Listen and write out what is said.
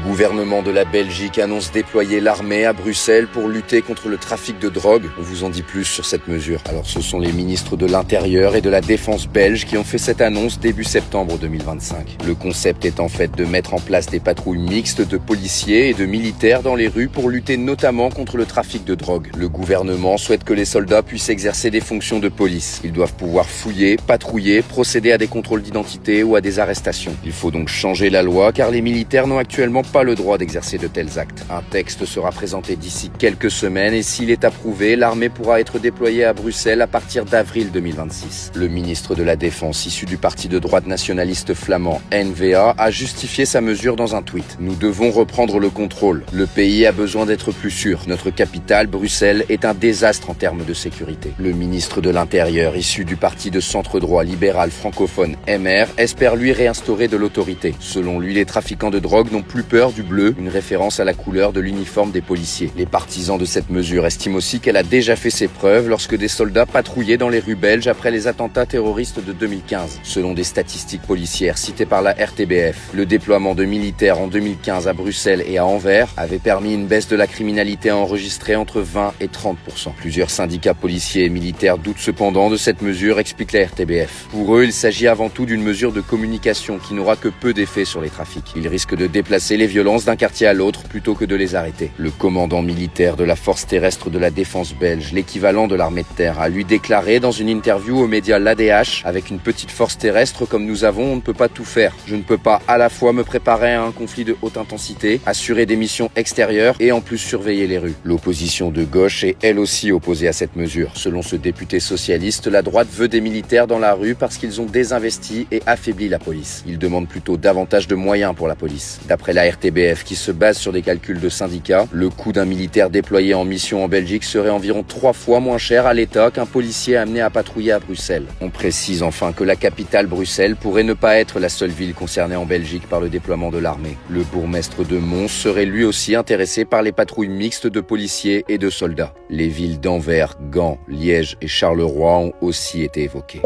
gouvernement de la Belgique annonce déployer l'armée à Bruxelles pour lutter contre le trafic de drogue. On vous en dit plus sur cette mesure. Alors ce sont les ministres de l'Intérieur et de la Défense belges qui ont fait cette annonce début septembre 2025. Le concept est en fait de mettre en place des patrouilles mixtes de policiers et de militaires dans les rues pour lutter notamment contre le trafic de drogue. Le gouvernement souhaite que les soldats puissent exercer des fonctions de police. Ils doivent pouvoir fouiller, patrouiller, procéder à des contrôles d'identité ou à des arrestations. Il faut donc changer la loi car les militaires n'ont actuellement pas le droit d'exercer de tels actes. Un texte sera présenté d'ici quelques semaines et s'il est approuvé, l'armée pourra être déployée à Bruxelles à partir d'avril 2026. Le ministre de la Défense, issu du parti de droite nationaliste flamand N-VA, a justifié sa mesure dans un tweet. Nous devons reprendre le contrôle. Le pays a besoin d'être plus sûr. Notre capitale, Bruxelles, est un désastre en termes de sécurité. Le ministre de l'Intérieur, issu du parti de centre-droit libéral francophone MR, espère lui réinstaurer de l'autorité. Selon lui, les trafiquants de drogue n'ont plus peur du bleu, une référence à la couleur de l'uniforme des policiers. Les partisans de cette mesure estiment aussi qu'elle a déjà fait ses preuves lorsque des soldats patrouillaient dans les rues belges après les attentats terroristes de 2015. Selon des statistiques policières citées par la RTBF, le déploiement de militaires en 2015 à Bruxelles et à Anvers avait permis une baisse de la criminalité enregistrée entre 20 et 30%. Plusieurs syndicats policiers et militaires doutent cependant de cette mesure, explique la RTBF. Pour eux, il s'agit avant tout d'une mesure de communication qui n'aura que peu d'effet sur les trafics. Ils risquent de déplacer les violences d'un quartier à l'autre plutôt que de les arrêter. Le commandant militaire de la force terrestre de la défense belge, l'équivalent de l'armée de terre, a lui déclaré dans une interview aux médias l'ADH: avec une petite force terrestre comme nous avons, on ne peut pas tout faire. Je ne peux pas à la fois me préparer à un conflit de haute intensité, assurer des missions extérieures et en plus surveiller les rues. L'opposition de gauche est elle aussi opposée à cette mesure. Selon ce député socialiste, la droite veut des militaires dans la rue parce qu'ils ont désinvesti et affaibli la police. Il demande plutôt davantage de moyens pour la police. D'après la RTBF, qui se base sur des calculs de syndicats, le coût d'un militaire déployé en mission en Belgique serait environ 3 fois moins cher à l'État qu'un policier amené à patrouiller à Bruxelles. On précise enfin que la capitale Bruxelles pourrait ne pas être la seule ville concernée en Belgique par le déploiement de l'armée. Le bourgmestre de Mons serait lui aussi intéressé par les patrouilles mixtes de policiers et de soldats. Les villes d'Anvers, Gand, Liège et Charleroi ont aussi été évoquées.